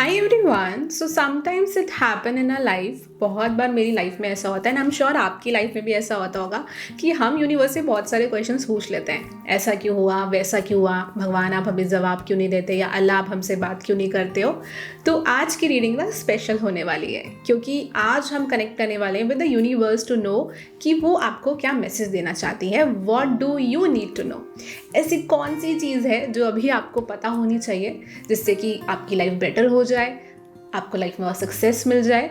High everyone. So sometimes it happen in a life. बहुत बार मेरी life में ऐसा होता है, एंड आई एम श्योर आपकी लाइफ में भी ऐसा होता होगा कि हम यूनिवर्स से बहुत सारे क्वेश्चंस पूछ लेते हैं। ऐसा क्यों हुआ, वैसा क्यों हुआ, भगवान आप हमें जवाब क्यों नहीं देते, या अल्लाह आप हमसे बात क्यों नहीं करते हो। तो आज की रीडिंग ना स्पेशल होने वाली है, क्योंकि आज हम कनेक्ट करने वाले हैं with the universe to know कि वो आपको क्या मैसेज देना चाहती है। What do you need to know. ऐसी कौन सी चीज़ है जो अभी आपको पता होनी चाहिए, जिससे कि आपकी लाइफ बेटर हो जाए, आपको लाइफ में और सक्सेस मिल जाए,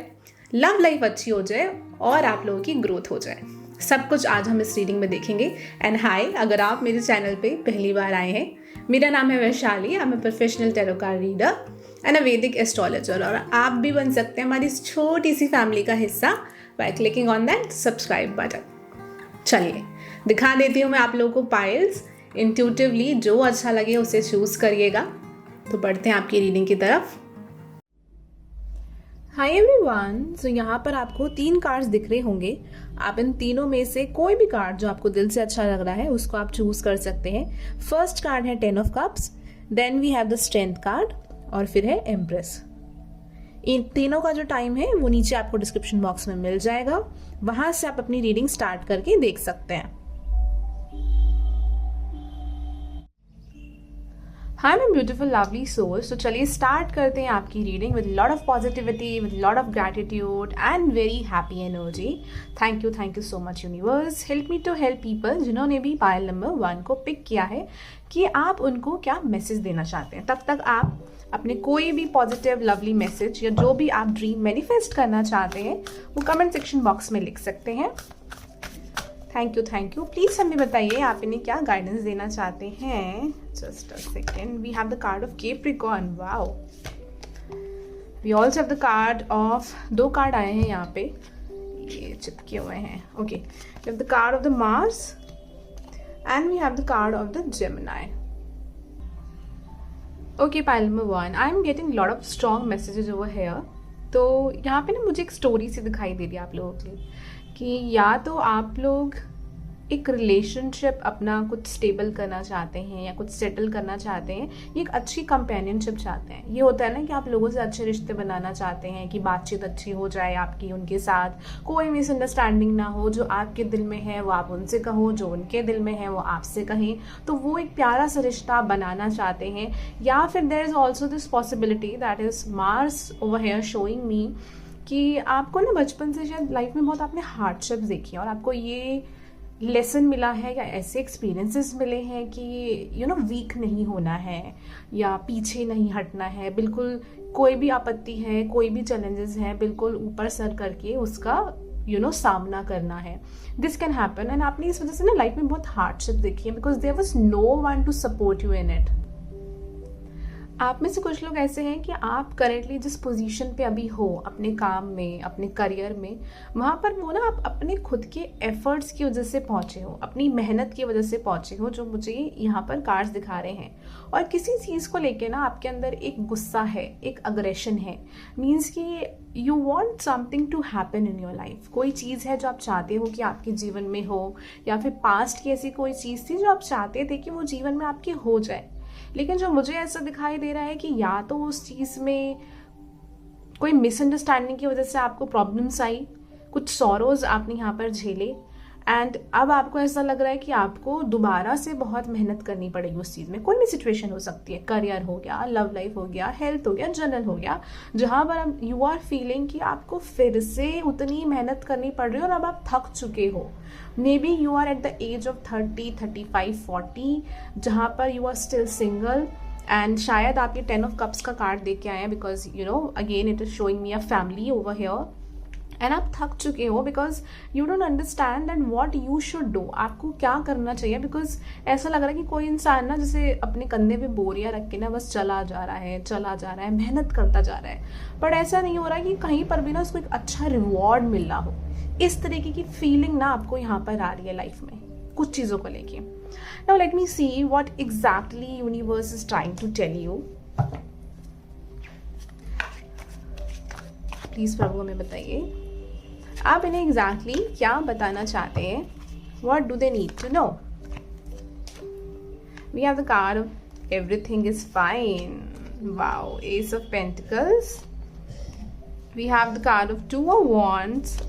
लव लाइफ अच्छी हो जाए और आप लोगों की ग्रोथ हो जाए। सब कुछ आज हम इस रीडिंग में देखेंगे। एंड हाय, अगर आप मेरे चैनल पे पहली बार आए हैं, मेरा नाम है Vaishali. I am a professional tarot card reader and a Vedic astrologer, और आप भी बन सकते हैं हमारी इस छोटी सी फैमिली का हिस्सा by clicking on that subscribe button. चलिए दिखा देती हूँ मैं आप लोगों को पाइल्स। इंट्यूटिवली जो अच्छा लगे उसे चूज करिएगा। तो बढ़ते हैं आपकी रीडिंग की तरफ। Hi everyone. सो यहाँ पर आपको 3 कार्ड्स दिख रहे होंगे। आप इन तीनों में से कोई भी कार्ड जो आपको दिल से अच्छा लग रहा है उसको आप चूज कर सकते हैं। फर्स्ट कार्ड है 10 of cups, then we have the strength card, और फिर है एम्प्रेस। इन तीनों का जो टाइम है वो नीचे आपको डिस्क्रिप्शन बॉक्स में मिल जाएगा, वहां से आप अपनी रीडिंग स्टार्ट करके देख सकते हैं। Hi my beautiful lovely souls. तो चलिए स्टार्ट करते हैं आपकी reading with lot of positivity, with lot of gratitude and very happy energy. Thank you so much universe. Help me to help people जिन्होंने भी पायल नंबर 1 को pick किया है, कि आप उनको क्या मैसेज देना चाहते हैं। तब तक आप अपने कोई भी पॉजिटिव लवली मैसेज या जो भी आप ड्रीम मैनिफेस्ट करना चाहते हैं वो कमेंट सेक्शन बॉक्स में लिख सकते हैं। Thank you. प्लीज हमें बताइए आप इन्हें क्या गाइडेंस देना चाहते हैं। Just a second. We have the card of Capricorn. Wow. We also have the card of 2 card आए हैं यहाँ पे, ये चिपके हुए हैं। Okay, we have the card of the Mars and we have the card of the Gemini. Okay, pile number 1, I am getting lot of strong messages over here. तो यहाँ पे ना मुझे एक स्टोरी सी दिखाई दे रही है आप लोगों के लिए, कि या तो आप लोग एक रिलेशनशिप अपना कुछ स्टेबल करना चाहते हैं या कुछ सेटल करना चाहते हैं, ये एक अच्छी कंपेनियनशिप चाहते हैं। ये होता है ना कि आप लोगों से अच्छे रिश्ते बनाना चाहते हैं, कि बातचीत अच्छी हो जाए आपकी उनके साथ, कोई मिसअंडरस्टैंडिंग ना हो, जो आपके दिल में है वो आप उनसे कहो, जो उनके दिल में है वो आपसे कहें। तो वो एक प्यारा सा रिश्ता बनाना चाहते हैं। या फिर there is also this possibility that is Mars over here showing me, कि आपको ना बचपन से शायद लाइफ में बहुत आपने हार्डशिप्स देखी और आपको ये लेसन मिला है या ऐसे एक्सपीरियंसेस मिले हैं कि वीक नहीं होना है या पीछे नहीं हटना है। बिल्कुल कोई भी आपत्ति है, कोई भी चैलेंजेस हैं, बिल्कुल ऊपर सर करके उसका सामना करना है। This can happen. एंड आपने इस वजह से ना लाइफ में बहुत हार्डशिप देखी है, because there was no one to support you in it. आप में से कुछ लोग ऐसे हैं कि आप करेंटली जिस पोजीशन पे अभी हो अपने काम में, अपने करियर में, वहाँ पर वो ना आप अपने खुद के एफर्ट्स की वजह से पहुँचे हो, अपनी मेहनत की वजह से पहुँचे हो, जो मुझे यहाँ पर कार्ड्स दिखा रहे हैं। और किसी चीज़ को लेके ना आपके अंदर एक गुस्सा है, एक अग्रेशन है। मीन्स कि you want something to happen in your life. कोई चीज़ है जो आप चाहते हो कि आपके जीवन में हो, या फिर पास्ट की ऐसी कोई चीज़ थी जो आप चाहते थे कि वो जीवन में आपकी हो जाए। लेकिन जो मुझे ऐसा दिखाई दे रहा है कि या तो उस चीज़ में कोई मिसअंडरस्टैंडिंग की वजह से आपको प्रॉब्लम्स आई, कुछ सॉरोज आपने यहाँ पर झेले, एंड अब आपको ऐसा लग रहा है कि आपको दोबारा से बहुत मेहनत करनी पड़ेगी उस चीज़ में। कोई भी सिचुएशन हो सकती है, करियर हो गया, लव लाइफ हो गया, हेल्थ हो गया, जनरल हो गया, जहाँ पर यू आर फीलिंग कि आपको फिर से उतनी मेहनत करनी पड़ रही है और अब आप थक चुके हो। Maybe you are at the edge of 30, 35, 40, जहाँ पर you are still single, and शायद आप ये 10 ऑफ कप्स का कार्ड देख के आए हैं, because again it is showing me a family over here. And आप थक चुके हो because you don't understand and what you should do. आपको क्या करना चाहिए, बिकॉज ऐसा लग रहा है कि कोई इंसान ना जैसे अपने कंधे पे बोरियां रख के ना बस चला जा रहा है, मेहनत करता जा रहा है, बट ऐसा नहीं हो रहा है कि कहीं पर भी ना उसको एक अच्छा रिवॉर्ड मिल रहा हो। इस तरीके की फीलिंग ना आपको यहाँ पर आ रही है लाइफ में कुछ चीज़ों को लेके। Now let me see what exactly universe is trying to tell you. Please प्रभु हमें बताइए आप इन्हें एग्जैक्टली क्या बताना चाहते हैं। What do they need to know. We have the card of everything is fine. Wow, Ace of Pentacles. We have the card of Two of Wands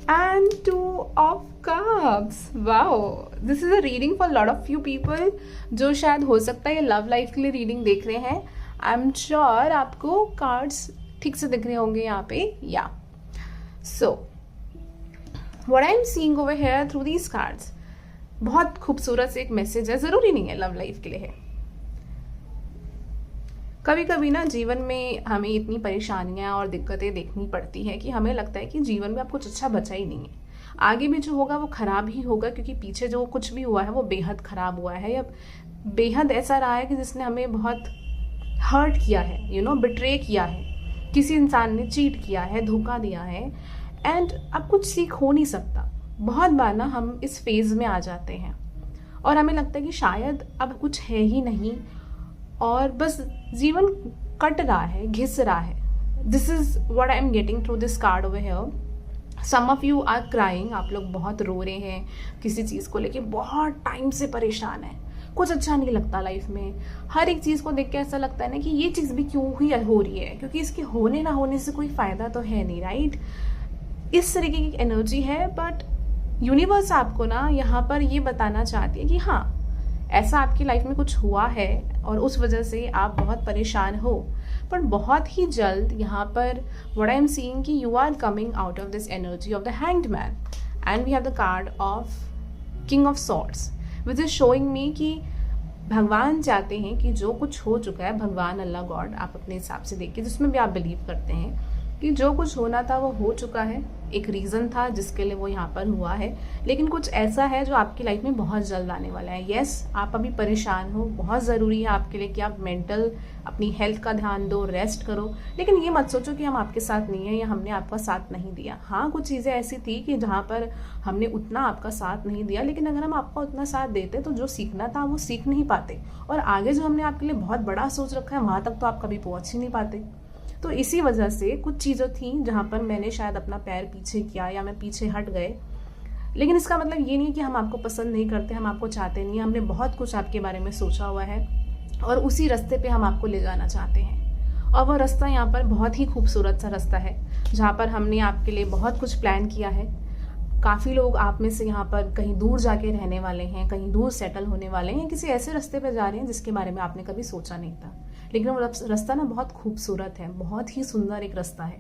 and Two of Cups. Wow, this is a reading for a lot of few people जो शायद हो सकता है ये love life के लिए reading देख रहे हैं. आई एम श्योर आपको कार्ड्स ठीक से दिख रहे होंगे यहाँ पे. या so what I am seeing over here through these cards, बहुत खूबसूरत से एक मैसेज है. ज़रूरी नहीं है लव लाइफ के लिए है. कभी कभी ना जीवन में हमें इतनी परेशानियां और दिक्कतें देखनी पड़ती है कि हमें लगता है कि जीवन में अब कुछ अच्छा बचा ही नहीं है. आगे भी जो होगा वो खराब ही होगा, क्योंकि पीछे जो कुछ भी हुआ है वो बेहद खराब हुआ है या बेहद ऐसा रहा है कि जिसने हमें बहुत हर्ट किया है, बिट्रे किया है. किसी इंसान ने चीट किया है, धोखा दिया है, एंड अब कुछ सीख हो नहीं सकता. बहुत बार ना हम इस फेज में आ जाते हैं और हमें लगता है कि शायद अब कुछ है ही नहीं और बस जीवन कट रहा है, घिस रहा है. This is what I am getting through this card over here. Some of you are crying. आप लोग बहुत रो रहे हैं किसी चीज़ को लेके, बहुत टाइम से परेशान है, कुछ अच्छा नहीं लगता लाइफ में. हर एक चीज़ को देख के ऐसा लगता है ना कि ये चीज़ भी क्यों ही हो रही है, क्योंकि इसके होने ना होने से कोई फ़ायदा तो है नहीं, राइट. इस तरीके की एनर्जी है. बट यूनिवर्स आपको ना यहाँ पर ये बताना चाहती है कि हाँ, ऐसा आपकी लाइफ में कुछ हुआ है और उस वजह से आप बहुत परेशान हो. पर बहुत ही जल्द यहाँ पर व्हाट आई एम सीइंग कि you are coming out of this energy of the hanged man and we have the card of king of swords which is showing me कि भगवान चाहते हैं कि जो कुछ हो चुका है, भगवान, अल्लाह, गॉड, आप अपने हिसाब से देखिए जिसमें भी आप बिलीव करते हैं, कि जो कुछ होना था वो हो चुका है. एक रीज़न था जिसके लिए वो यहाँ पर हुआ है, लेकिन कुछ ऐसा है जो आपकी लाइफ में बहुत जल्द आने वाला है. यस, आप अभी परेशान हो, बहुत ज़रूरी है आपके लिए कि आप मेंटल अपनी हेल्थ का ध्यान दो, रेस्ट करो. लेकिन ये मत सोचो कि हम आपके साथ नहीं हैं या हमने आपका साथ नहीं दिया. हाँ, कुछ चीज़ें ऐसी थी कि जहाँ पर हमने उतना आपका साथ नहीं दिया, लेकिन अगर हम आपका उतना साथ देते तो जो सीखना था वो सीख नहीं पाते, और आगे जो हमने आपके लिए बहुत बड़ा सोच रखा है वहाँ तक तो आप कभी पहुँच ही नहीं पाते. तो इसी वजह से कुछ चीज़ें थी जहाँ पर मैंने शायद अपना पैर पीछे किया या मैं पीछे हट गए. लेकिन इसका मतलब ये नहीं कि हम आपको पसंद नहीं करते, हम आपको चाहते नहीं. हमने बहुत कुछ आपके बारे में सोचा हुआ है और उसी रास्ते पे हम आपको ले जाना चाहते हैं. और वो रास्ता यहाँ पर बहुत ही खूबसूरत सा रास्ता है जहाँ पर हमने आपके लिए बहुत कुछ प्लान किया है. काफ़ी लोग आप में से यहाँ पर कहीं दूर जाके रहने वाले हैं, कहीं दूर सेटल होने वाले हैं, किसी ऐसे रास्ते पर जा रहे हैं जिसके बारे में आपने कभी सोचा नहीं था. लेकिन वो रास्ता ना बहुत खूबसूरत है, बहुत ही सुंदर एक रास्ता है.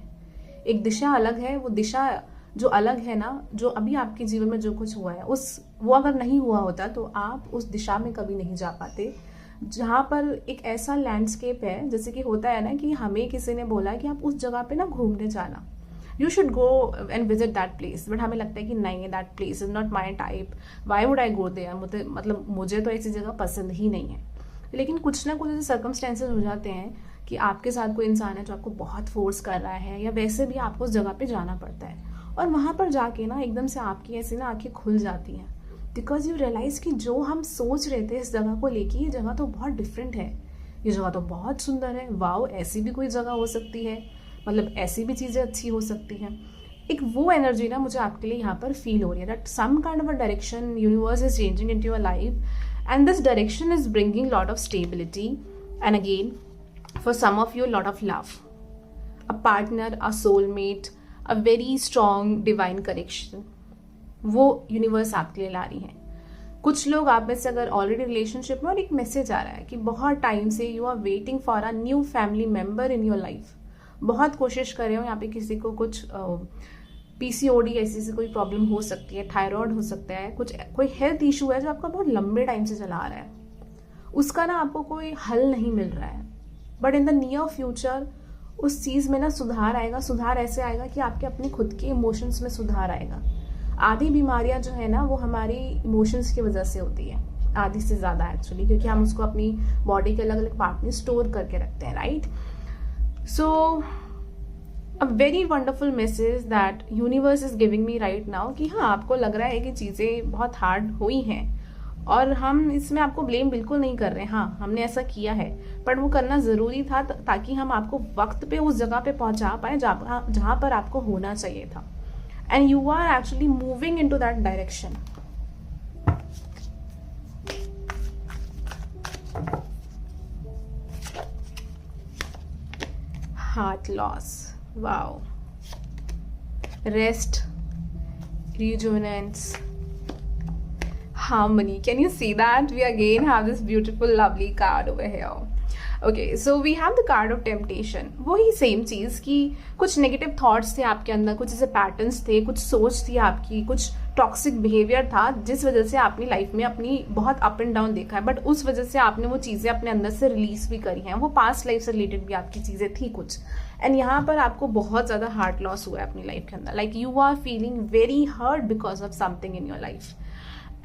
एक दिशा अलग है. वो दिशा जो अलग है ना, जो अभी आपके जीवन में जो कुछ हुआ है वो अगर नहीं हुआ होता तो आप उस दिशा में कभी नहीं जा पाते. जहाँ पर एक ऐसा लैंडस्केप है, जैसे कि होता है ना कि हमें किसी ने बोला कि आप उस जगह पे ना घूमने जाना, you should go and visit that place. But हमें लगता है कि नहीं, that place is not my type, why would I go there, मुझे तो ऐसी जगह पसंद ही नहीं है. लेकिन कुछ ना कुछ ऐसे सर्कमस्टेंसेस हो जाते हैं कि आपके साथ कोई इंसान है जो आपको बहुत फोर्स कर रहा है, या वैसे भी आपको उस जगह पे जाना पड़ता है. और वहाँ पर जाके ना एकदम से आपकी ऐसी ना आंखें खुल जाती हैं, बिकॉज यू रियलाइज़ कि जो हम सोच रहे थे इस जगह को लेके, ये जगह तो बहुत डिफरेंट है, ये जगह तो बहुत सुंदर है. वाओ, ऐसी भी कोई जगह हो सकती है, ऐसी भी चीज़ें अच्छी हो सकती हैं. एक वो एनर्जी ना मुझे आपके लिए यहाँ पर फील हो रही है, that some kind of a direction universe is changing into your life. And this direction is bringing lot of stability, and again for some of you a lot of love, a partner, a soulmate, a very strong divine connection. वो universe आपके लिए ला रही है. कुछ लोग आप में से अगर ऑलरेडी रिलेशनशिप में, और एक मैसेज आ रहा है कि बहुत टाइम से you are waiting for a new family member in your life. बहुत कोशिश कर रहे हो. यहाँ पे किसी को कुछ पीसीओडी ऐसी कोई प्रॉब्लम हो सकती है, थायराइड हो सकता है, कोई हेल्थ इशू है जो आपका बहुत लंबे टाइम से चला आ रहा है, उसका ना आपको कोई हल नहीं मिल रहा है. But in the near future उस चीज़ में ना सुधार आएगा. सुधार ऐसे आएगा कि आपके अपने खुद के इमोशंस में सुधार आएगा. आधी बीमारियां जो है ना वो हमारी इमोशंस की वजह से होती है, आधी से ज़्यादा एक्चुअली, क्योंकि हम उसको अपनी बॉडी के अलग अलग पार्ट में स्टोर करके रखते हैं, right. So a very wonderful message that universe is giving me right now कि हाँ, आपको लग रहा है कि चीज़ें बहुत हार्ड हुई हैं और हम इसमें आपको ब्लेम बिल्कुल नहीं कर रहे हैं. हाँ, हमने ऐसा किया है, बट वो करना ज़रूरी था ताकि हम आपको वक्त पे उस जगह पे पहुंचा पाए जहाँ पर आपको होना चाहिए था. And you are actually moving into that direction. heart loss. Wow. Rest, rejuvenance, harmony. Can you see that? We again have this beautiful lovely card over here. Okay so we have the card of temptation. वही same चीज़ कि कुछ negative thoughts थे आपके अंदर, कुछ ऐसे patterns थे, कुछ सोच थी आपकी, कुछ टॉक्सिक बिहेवियर था जिस वजह से आपने लाइफ में अपनी बहुत अप एंड डाउन देखा है, बट उस वजह से आपने वो चीज़ें अपने अंदर से रिलीज भी करी हैं. वो पास्ट लाइफ से रिलेटेड भी आपकी चीज़ें थी कुछ. एंड यहाँ पर आपको बहुत ज़्यादा हार्ट लॉस हुआ है अपनी लाइफ के अंदर. Like you are feeling very hurt because of something in your life.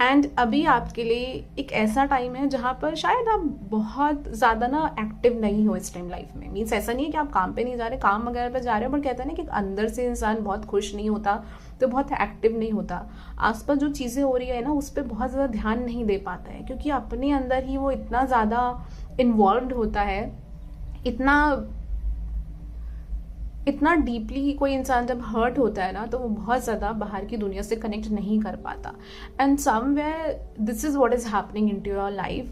And अभी आपके लिए एक ऐसा टाइम है जहाँ पर शायद आप बहुत ज़्यादा ना एक्टिव नहीं हो इस टाइम लाइफ में. मीन्स ऐसा नहीं है कि आप काम पे नहीं जा रहे, काम वगैरह पे जा रहे हो, बट कहते हैं ना कि अंदर से इंसान बहुत खुश नहीं होता तो बहुत एक्टिव नहीं होता. आसपास जो चीज़ें हो रही है ना उस पर बहुत ज़्यादा ध्यान नहीं दे पाता है, क्योंकि अपने अंदर ही वो इतना ज़्यादा इन्वॉल्व होता है. इतना डीपली कोई इंसान जब हर्ट होता है ना तो वो बहुत ज़्यादा बाहर की दुनिया से कनेक्ट नहीं कर पाता. And somewhere this is what is happening into your life.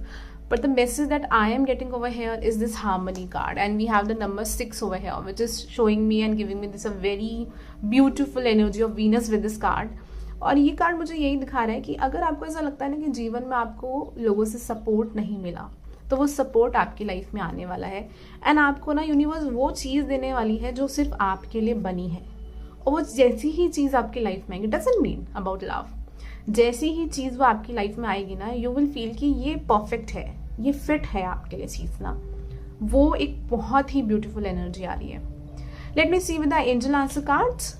But the message that I am getting over here is this harmony card, and we have the number 6 over here which is showing me and giving me this a very beautiful energy of Venus with this card. और ये card मुझे यही दिखा रहा है कि अगर आपको ऐसा लगता है ना कि जीवन में आपको लोगों से सपोर्ट नहीं मिला, तो वो सपोर्ट आपकी लाइफ में आने वाला है. एंड आपको ना यूनिवर्स वो चीज़ देने वाली है जो सिर्फ आपके लिए बनी है. और वो जैसी ही चीज़ आपकी लाइफ में आएगी, डजंट मीन अबाउट लव, जैसी ही चीज़ वो आपकी लाइफ में आएगी ना, यू विल फील कि ये परफेक्ट है, ये फिट है आपके लिए चीज़ ना. वो एक बहुत ही ब्यूटीफुल एनर्जी आ रही है. Let me see with the angel answer cards.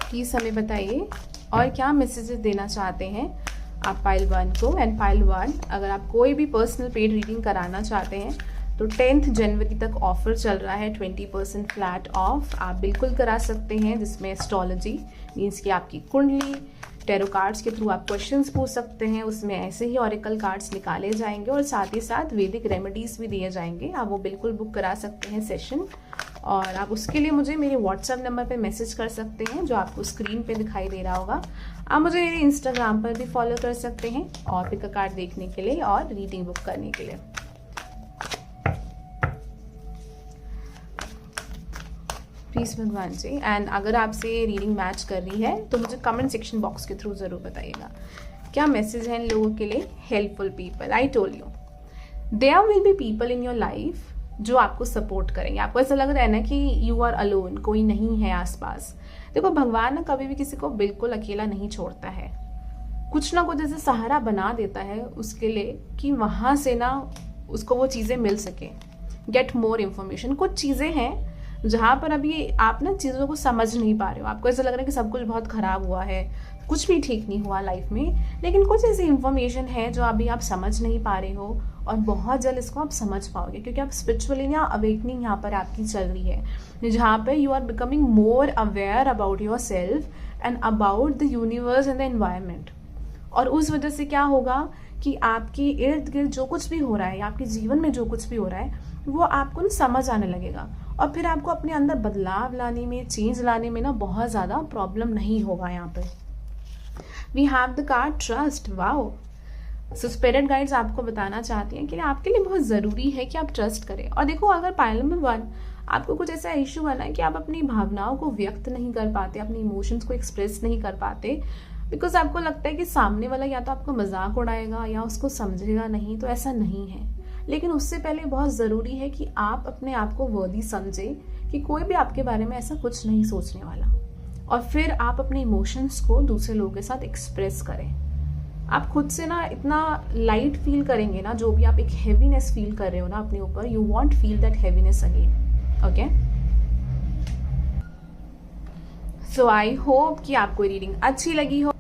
Please हमें बताइए और क्या मैसेजेस देना चाहते हैं आप पाइल 1 को. एंड पाइल 1, अगर आप कोई भी पर्सनल पेड रीडिंग कराना चाहते हैं तो 10th जनवरी तक ऑफर चल रहा है, 20% फ्लैट ऑफ. आप बिल्कुल करा सकते हैं, जिसमें एस्ट्रोलॉजी मीन्स कि आपकी कुंडली, टैरो कार्ड्स के थ्रू आप क्वेश्चंस पूछ सकते हैं, उसमें ऐसे ही ऑरेकल कार्ड्स निकाले जाएंगे और साथ ही साथ वैदिक रेमेडीज भी दिए जाएंगे. आप वो बिल्कुल बुक करा सकते हैं सेशन. और आप उसके लिए मुझे मेरे व्हाट्सएप नंबर पे मैसेज कर सकते हैं जो आपको स्क्रीन पे दिखाई दे रहा होगा. आप मुझे मेरे इंस्टाग्राम पर भी फॉलो कर सकते हैं और पिक अ कार्ड देखने के लिए और रीडिंग बुक करने के लिए. प्लीज भगवान जी. एंड अगर आपसे रीडिंग मैच कर रही है तो मुझे कमेंट सेक्शन बॉक्स के थ्रू ज़रूर बताइएगा क्या मैसेज है इन लोगों के लिए. Helpful people, I told you there will be people in your life जो आपको सपोर्ट करेंगे. आपको ऐसा लग रहा है ना कि यू आर अलोन, कोई नहीं है आसपास. देखो भगवान ना कभी भी किसी को बिल्कुल अकेला नहीं छोड़ता है. कुछ ना कुछ जैसे सहारा बना देता है उसके लिए कि वहाँ से ना उसको वो चीज़ें मिल सके, गेट मोर इन्फॉर्मेशन. कुछ चीज़ें हैं जहाँ पर अभी आप ना चीज़ों को समझ नहीं पा रहे हो. आपको ऐसा लग रहा है कि सब कुछ बहुत खराब हुआ है, कुछ भी ठीक नहीं हुआ लाइफ में, लेकिन कुछ ऐसी इन्फॉर्मेशन है जो अभी आप समझ नहीं पा रहे हो और बहुत जल्द इसको आप समझ पाओगे, क्योंकि आप स्पिरिचुअली ना अवेकनिंग यहाँ पर आपकी चल रही है, जहाँ पर you are becoming more aware about yourself and about the universe and the environment. और उस वजह से क्या होगा कि आपके इर्द गिर्द जो कुछ भी हो रहा है या आपके जीवन में जो कुछ भी हो रहा है वो आपको ना समझ आने लगेगा. और फिर आपको अपने अंदर बदलाव लाने में, चेंज लाने में ना बहुत ज़्यादा प्रॉब्लम नहीं होगा. यहाँ पर we have the card trust. Wow. So spirit guides आपको बताना चाहती हैं कि आपके लिए बहुत ज़रूरी है कि आप ट्रस्ट करें. और देखो अगर पाइल नंबर 1 आपको कुछ ऐसा इशू बना है कि आप अपनी भावनाओं को व्यक्त नहीं कर पाते, अपनी इमोशंस को एक्सप्रेस नहीं कर पाते, बिकॉज आपको लगता है कि सामने वाला या तो आपको मजाक उड़ाएगा या उसको समझेगा नहीं, तो ऐसा नहीं है. लेकिन उससे पहले बहुत ज़रूरी है कि आप अपने आप को वर्दी समझें कि कोई भी आपके बारे में ऐसा कुछ नहीं सोचने वाला, और फिर आप अपने इमोशंस को दूसरे लोगों के साथ एक्सप्रेस करें. आप खुद से ना इतना लाइट फील करेंगे ना, जो भी आप एक हैवीनेस फील कर रहे हो ना अपने ऊपर, you want feel that heaviness again. Okay, so I hope कि आपको रीडिंग अच्छी लगी हो,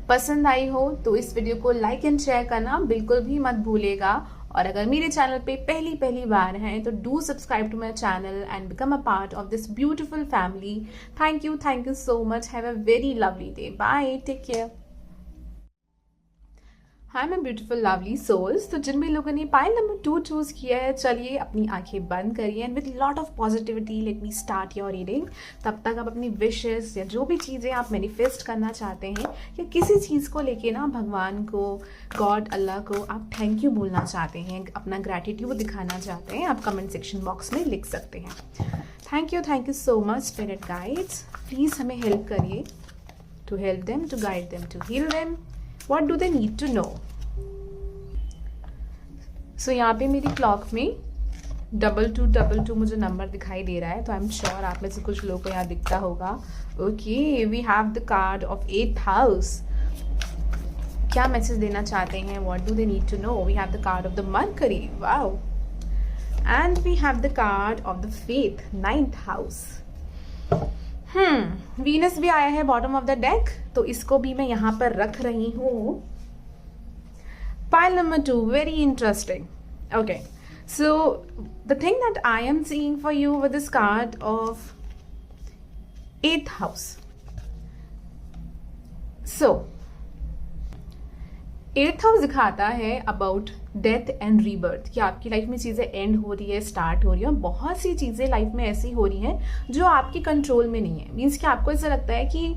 पसंद आई हो, तो इस वीडियो को लाइक एंड शेयर करना बिल्कुल भी मत भूलिएगा. और अगर मेरे चैनल पे पहली बार हैं तो do subscribe to my channel and become a part of this beautiful family. Thank you so much. Have a very lovely day. Bye. Take care. Hi मैं ब्यूटीफुल लवली सोल्स। तो जिन भी लोगों ने पाइल नंबर 2 चूज किया है, चलिए अपनी आंखें बंद करिए and with lot of positivity let me start your reading. तब तक आप अपनी विशेस या जो भी चीज़ें आप मैनिफेस्ट करना चाहते हैं या किसी चीज़ को लेके ना भगवान को, गॉड, अल्लाह को आप थैंक यू बोलना चाहते हैं, अपना ग्रैटिट्यूड दिखाना चाहते हैं, आप कमेंट सेक्शन बॉक्स में लिख सकते हैं। Thank you so much spirit guides. Please हमें हेल्प करिए to help them, to guide them, to heal them. What do they need to know? So यहाँ पे मेरी क्लॉक में 2222 मुझे नंबर दिखाई दे रहा है, तो आई एम श्योर आप में से कुछ लोगों को यहाँ दिखता होगा। Okay, we have the card of 8th house. क्या मैसेज देना चाहते हैं? What do they need to know? We have the card of the Mercury. Wow. And we have the card of the Faith, 9th house. Venus भी आया है bottom of the deck, तो इसको भी मैं यहाँ पर रख रही हूँ। Pile number 2, very interesting. Okay, so the thing that I am seeing for you with this card of 8th house. So 8th house दिखाता है अबाउट डेथ एंड रीबर्थ, कि आपकी लाइफ में चीज़ें एंड हो रही है, स्टार्ट हो रही है, और बहुत सी चीज़ें लाइफ में ऐसी हो रही हैं जो आपके कंट्रोल में नहीं है। मीन्स कि आपको ऐसा लगता है कि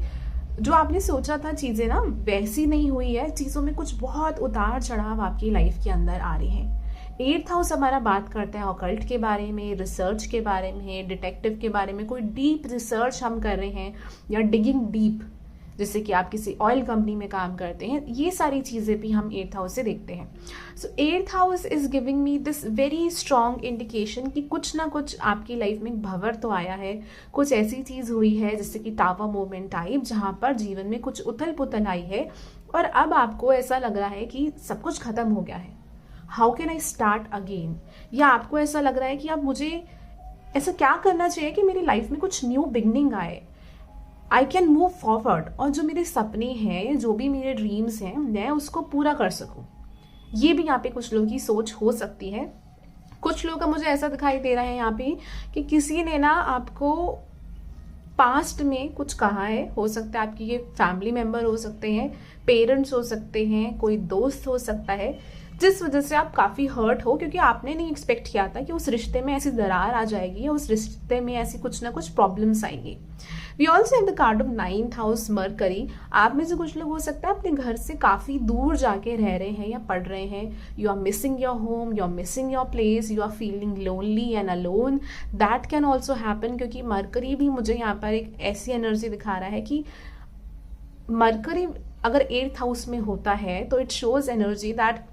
जो आपने सोचा था चीज़ें ना वैसी नहीं हुई है, चीज़ों में कुछ बहुत उतार चढ़ाव आपकी लाइफ के अंदर आ रहे हैं। 8th हाउस हमारा बात करता है ऑकल्ट के बारे में, रिसर्च के बारे में, डिटेक्टिव के बारे में। कोई डीप रिसर्च हम कर रहे हैं या डिगिंग डीप, जैसे कि आप किसी ऑयल कंपनी में काम करते हैं, ये सारी चीज़ें भी हम 8th हाउस से देखते हैं। सो 8th house is giving me this very strong indication कि कुछ ना कुछ आपकी लाइफ में भंवर तो आया है, कुछ ऐसी चीज़ हुई है जैसे कि टावर मोमेंट टाइप, जहाँ पर जीवन में कुछ उथल पुथल आई है और अब आपको ऐसा लग रहा है कि सब कुछ खत्म हो गया है। How can I start again? या आपको ऐसा लग रहा है कि अब मुझे ऐसा क्या करना चाहिए कि मेरी लाइफ में कुछ न्यू बिगनिंग आए, आई कैन मूव फॉरवर्ड, और जो मेरे सपने हैं, जो भी मेरे ड्रीम्स हैं, मैं उसको पूरा कर सकूं। ये भी यहाँ पे कुछ लोगों की सोच हो सकती है। कुछ लोगों का मुझे ऐसा दिखाई दे रहा है यहाँ पे कि किसी ने ना आपको पास्ट में कुछ कहा है। हो सकता है आपकी ये फैमिली मेम्बर हो सकते हैं, पेरेंट्स हो सकते हैं, कोई दोस्त हो सकता है, जिस वजह से आप काफ़ी हर्ट हो, क्योंकि आपने नहीं एक्सपेक्ट किया था कि उस रिश्ते में ऐसी दरार आ जाएगी या उस रिश्ते में ऐसी कुछ ना कुछ प्रॉब्लम्स आएंगी। We also have the card of 9th house Mercury. आप में से कुछ लोग हो सकता है अपने घर से काफ़ी दूर जाके रह रहे हैं या पढ़ रहे हैं। You are missing your home, you are missing your place, you are feeling lonely and alone. That can also happen, क्योंकि मरकरी भी मुझे यहाँ पर एक ऐसी एनर्जी दिखा रहा है कि मरकरी अगर 8th हाउस में होता है तो इट शोज एनर्जी दैट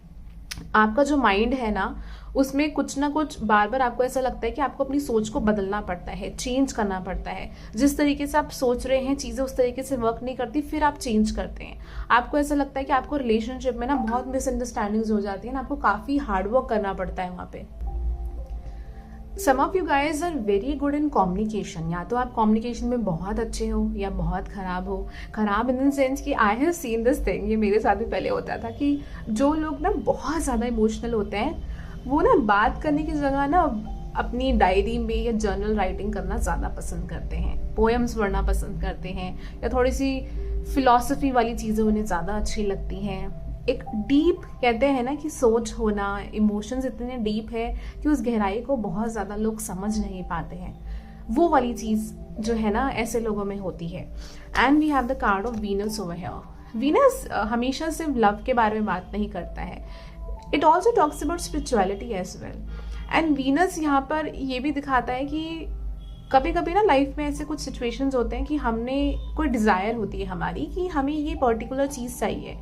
आपका जो माइंड है ना, उसमें कुछ ना कुछ बार बार आपको ऐसा लगता है कि आपको अपनी सोच को बदलना पड़ता है, चेंज करना पड़ता है। जिस तरीके से आप सोच रहे हैं चीज़ें उस तरीके से वर्क नहीं करती, फिर आप चेंज करते हैं। आपको ऐसा लगता है कि आपको रिलेशनशिप में ना बहुत मिसअंडरस्टैंडिंग्स हो जाती है ना, आपको काफ़ी हार्ड वर्क करना पड़ता है वहाँ पे। Some of you guys are very good in communication. या तो आप कम्युनिकेशन में बहुत अच्छे हो या बहुत खराब हो। खराब इन द सेंस कि I have seen this thing, ये मेरे साथ भी पहले होता था कि जो लोग ना बहुत ज़्यादा इमोशनल होते हैं वो ना बात करने की जगह ना अपनी डायरी में या जर्नल राइटिंग करना ज़्यादा पसंद करते हैं, पोएम्स पढ़ना पसंद करते हैं, या थोड़ी सी फिलॉसफी वाली चीज़ें उन्हें ज़्यादा अच्छी लगती हैं। एक डीप कहते हैं ना कि सोच होना, इमोशंस इतने डीप है कि उस गहराई को बहुत ज़्यादा लोग समझ नहीं पाते हैं। वो वाली चीज़ जो है ना ऐसे लोगों में होती है। And we have the card of Venus over here. Venus हमेशा सिर्फ लव के बारे में बात नहीं करता है, it also talks about spirituality as well. And Venus यहाँ पर ये भी दिखाता है कि कभी कभी ना लाइफ में ऐसे कुछ सिचुएशंस होते हैं कि हमने कोई डिज़ायर होती है हमारी कि हमें ये पर्टिकुलर चीज़ चाहिए,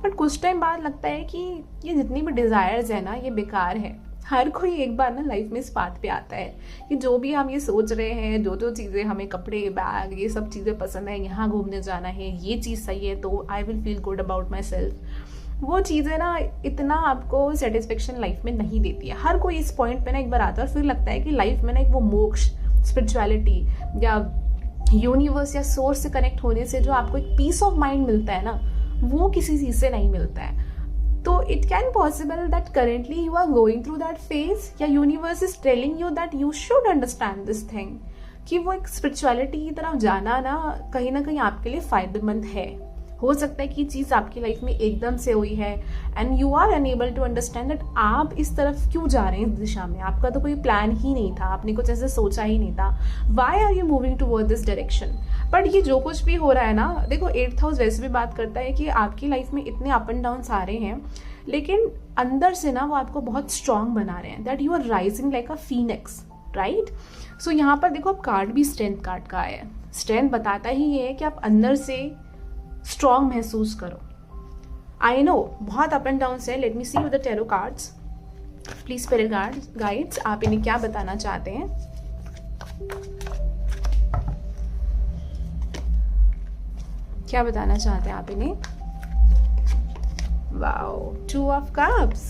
बट कुछ टाइम बाद लगता है कि ये जितनी भी डिज़ायर्स है ना ये बेकार है। हर कोई एक बार ना लाइफ में इस बात पे आता है कि जो भी हम ये सोच रहे हैं, जो जो चीज़ें हमें, कपड़े, बैग, ये सब चीज़ें पसंद है, यहाँ घूमने जाना है, ये चीज़ सही है तो I will feel good about my self, वो चीज़ें ना इतना आपको सेटिस्फेक्शन लाइफ में नहीं देती है। हर कोई इस पॉइंट पे ना एक बार आता है और फिर लगता है कि लाइफ में ना एक वो मोक्ष, स्पिरिचुअलिटी या यूनिवर्स या सोर्स से कनेक्ट होने से जो आपको एक पीस ऑफ माइंड मिलता है ना, वो किसी चीज़ से नहीं मिलता है। तो it can possible that currently you are going through that phase, या universe is telling you that you should understand this thing, कि वो एक स्पिरिचुअलिटी की तरफ जाना ना कहीं आपके लिए फ़ायदेमंद है। हो सकता है कि चीज़ आपकी लाइफ में एकदम से हुई है and you are unable to understand that आप इस तरफ क्यों जा रहे हैं, इस दिशा में। आपका तो कोई प्लान ही नहीं था, आपने कुछ ऐसे सोचा ही नहीं था। Why are you moving toward this direction. But ये जो कुछ भी हो रहा है ना, देखो 8th हाउस वैसे भी बात करता है कि आपकी लाइफ में इतने अप एंड डाउन्स आ रहे हैं, लेकिन अंदर से ना वो आपको बहुत स्ट्रांग बना रहे हैं, that you are rising like a phoenix, right. So यहाँ पर देखो अब कार्ड भी स्ट्रेंथ कार्ड का आया है। स्ट्रेंथ बताता ही ये है कि आप अंदर से स्ट्रांग महसूस करो। आई नो बहुत अप एंड डाउन है। Let me see with the tarot cards, please spirit guides, आप इन्हें क्या बताना चाहते हैं। क्या बताना चाहते हैं आप इन्हें। Wow, 2 of cups,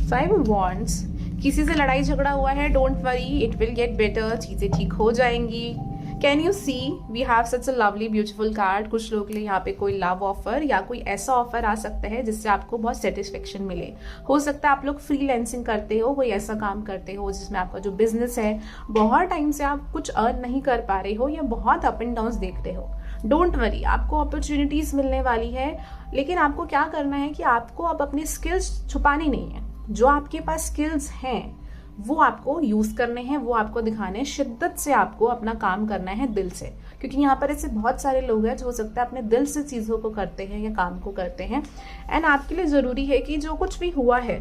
5 of wands. किसी से लड़ाई झगड़ा हुआ है, don't worry, it will get better, चीजें ठीक हो जाएंगी। Can you see we have such a lovely beautiful card. कुछ लोगों के लिए यहाँ पे कोई लव ऑफर या कोई ऐसा ऑफर आ सकता है जिससे आपको बहुत सेटिस्फेक्शन मिले। हो सकता है आप लोग फ्रीलैंसिंग करते हो, कोई ऐसा काम करते हो जिसमें आपका जो बिजनेस है बहुत टाइम से आप कुछ अर्न नहीं कर पा रहे हो या बहुत अप एंड डाउन देखते हो। डोंट वरी, आपको अपॉर्चुनिटीज मिलने वाली है, लेकिन आपको क्या करना है कि आपको अब अपने स्किल्स छुपाने नहीं है। जो आपके पास स्किल्स हैं वो आपको यूज करने हैं, वो आपको दिखाने हैं। शिद्दत से आपको अपना काम करना है, दिल से, क्योंकि यहाँ पर ऐसे बहुत सारे लोग हैं जो हो सकता है अपने दिल से चीजों को करते हैं या काम को करते हैं। एंड आपके लिए जरूरी है कि जो कुछ भी हुआ है,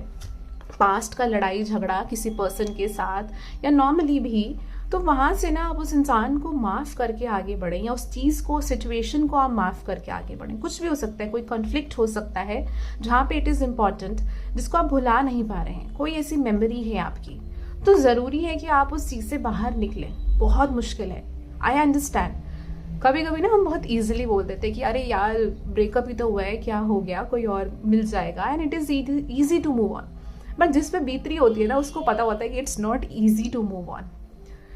पास्ट का लड़ाई झगड़ा किसी पर्सन के साथ या नॉर्मली भी, तो वहां से ना आप उस इंसान को माफ करके आगे बढ़ें या उस चीज को, सिचुएशन को आप माफ करके आगे बढ़ें। कुछ भी हो सकता है, कोई कॉन्फ्लिक्ट हो सकता है जहाँ पे इट इज इम्पॉर्टेंट, जिसको आप भुला नहीं पा रहे हैं, कोई ऐसी मेमोरी है आपकी, तो जरूरी है कि आप उस चीज से बाहर निकलें। बहुत मुश्किल है, आई अंडरस्टैंड। कभी कभी ना हम बहुत इजीली बोल देते हैं कि अरे यार ब्रेकअप ही तो हुआ है, क्या हो गया, कोई और मिल जाएगा, and it is easy to move on. But जिस पे बीत रही होती है ना, उसको पता होता है कि it's not easy to move on,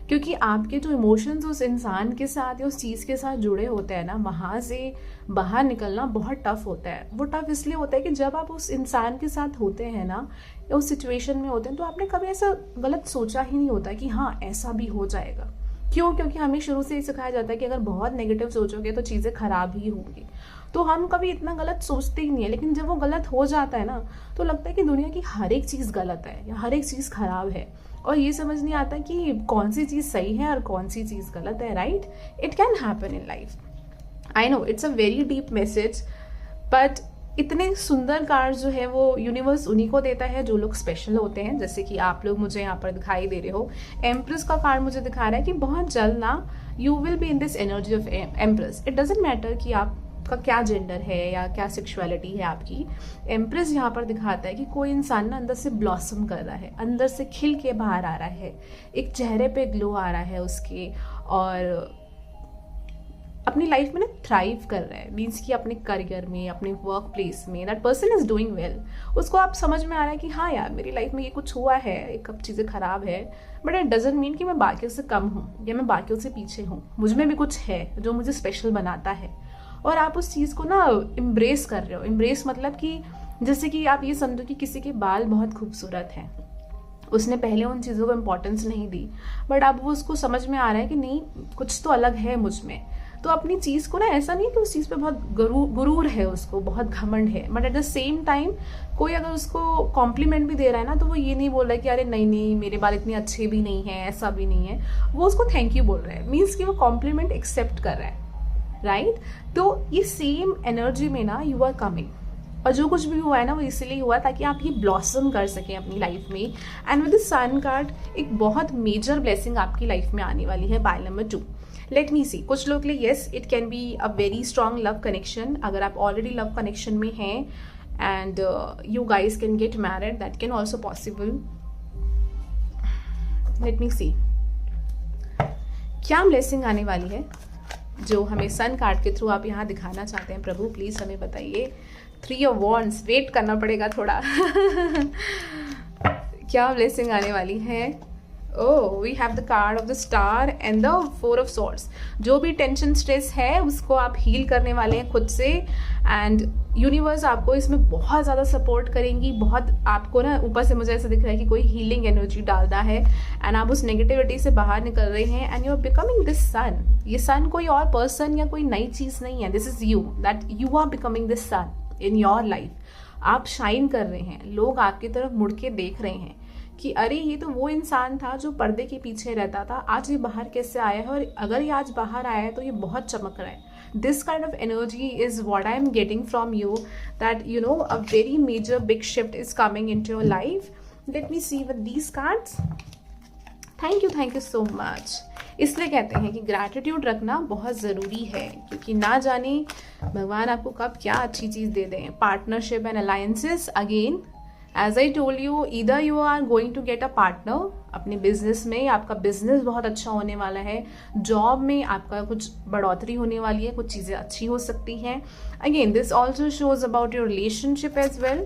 क्योंकि आपके जो इमोशंस उस इंसान के साथ या उस चीज़ के साथ जुड़े होते हैं ना, वहाँ से बाहर निकलना बहुत टफ होता है। वो टफ इसलिए होता है कि जब आप उस इंसान के साथ होते हैं ना, या उस सिचुएशन में होते हैं, तो आपने कभी ऐसा गलत सोचा ही नहीं होता कि हाँ ऐसा भी हो जाएगा। क्यों? क्योंकि हमें शुरू से ही सिखाया जाता है कि अगर बहुत नेगेटिव सोचोगे तो चीज़ें खराब ही होंगी, तो हम कभी इतना गलत सोचते ही नहीं है। लेकिन जब वो गलत हो जाता है ना, तो लगता है कि दुनिया की हर एक चीज़ गलत है या हर एक चीज़ खराब है, और ये समझ नहीं आता कि कौन सी चीज़ सही है और कौन सी चीज़ गलत है, right. It can happen in life. I know it's a very deep message, but इतने सुंदर कार्ड्स जो है वो यूनिवर्स उन्हीं को देता है जो लोग स्पेशल होते हैं, जैसे कि आप लोग मुझे यहाँ पर दिखाई दे रहे हो। एम्प्रेस का कार्ड मुझे दिखा रहा है कि बहुत जल्द ना you will be in this energy of empress. It doesn't matter कि आपका क्या जेंडर है या क्या सेक्सुअलिटी है आपकी। एम्प्रेस यहाँ पर दिखाता है कि कोई इंसान ना अंदर से ब्लॉसम कर रहा है, अंदर से खिल के बाहर आ रहा है, एक चेहरे पे ग्लो आ रहा है उसके, और अपनी लाइफ में ना थ्राइव कर रहा है। मीन्स कि अपने करियर में, अपने वर्क प्लेस में that person is doing well. उसको आप समझ में आ रहा है कि हाँ यार मेरी लाइफ में ये कुछ हुआ है, एक अब चीज़ें खराब है, बट इट डजेंट मीन कि मैं बाकियों से कम हूँ या मैं बाकियों से पीछे हूँ। मुझ में भी कुछ है जो मुझे स्पेशल बनाता है, और आप उस चीज़ को ना एम्ब्रेस कर रहे हो। एम्ब्रेस मतलब कि जैसे कि आप ये समझो कि किसी के बाल बहुत खूबसूरत हैं, उसने पहले उन चीज़ों को इम्पोर्टेंस नहीं दी, बट अब वो उसको समझ में आ रहा है कि नहीं कुछ तो अलग है मुझ में। तो अपनी चीज़ को ना, ऐसा नहीं कि उस चीज़ पे बहुत गुरूर है, उसको बहुत घमंड है, but at the same time कोई अगर उसको कॉम्प्लीमेंट भी दे रहा है ना, तो वो ये नहीं बोल रहा है कि अरे नहीं नहीं मेरे बाल इतने अच्छे भी नहीं है, ऐसा भी नहीं है। वो उसको थैंक यू बोल रहा है, मीन्स कि वो कॉम्प्लीमेंट एक्सेप्ट कर रहा है, राइट। तो ये सेम एनर्जी में ना यू आर कमिंग, और जो कुछ भी हुआ है ना वो इसलिए हुआ ताकि आप ये ब्लॉसम कर सकें अपनी लाइफ में। And with the sun card एक बहुत मेजर ब्लेसिंग आपकी लाइफ में आने वाली है, pile number 2। Let me see, कुछ लोग के लिए yes it can be a very strong love connection. अगर आप ऑलरेडी लव कनेक्शन में हैं and you guys can get married, that can also possible. Let me see क्या ब्लेसिंग आने वाली है जो हमें सन कार्ड के थ्रू आप यहाँ दिखाना चाहते हैं। प्रभु प्लीज हमें बताइए। 3 ऑफ वॉन्ड्स, वेट करना पड़ेगा थोड़ा क्या ब्लेसिंग आने वाली है oh, we have the card of the star and the four of swords. जो भी टेंशन स्ट्रेस है उसको आप हील करने वाले हैं खुद से, एंड यूनिवर्स आपको इसमें बहुत ज़्यादा सपोर्ट करेंगी। बहुत आपको ना ऊपर से मुझे ऐसा दिख रहा है कि कोई हीलिंग एनर्जी डालता है, एंड आप उस नेगेटिविटी से बाहर निकल रहे हैं, and you are becoming this sun. ये सन कोई और पर्सन या कोई नई चीज़ नहीं है, this is you, that you are becoming this sun in your life. आप शाइन कर रहे हैं, लोग आपकी तरफ मुड़ के देख रहे हैं कि अरे ये तो वो इंसान था जो पर्दे के पीछे रहता था, आज ये बाहर कैसे आया है, और अगर ये आज बाहर आया है तो ये बहुत चमक रहा है। This kind of energy is what I am getting from you, that you know a very major big shift is coming into your life. Let me see with these cards. Thank you so much. इसलिए कहते हैं कि gratitude रखना बहुत ज़रूरी है, क्योंकि ना जाने भगवान आपको कब क्या अच्छी चीज़ दे दें। Partnership and alliances, again as I told you, either you are going to get a partner. अपने बिजनेस में आपका बिजनेस बहुत अच्छा होने वाला है, जॉब में आपका कुछ बढ़ोतरी होने वाली है, कुछ चीज़ें अच्छी हो सकती हैं। Again this also shows about your relationship as well.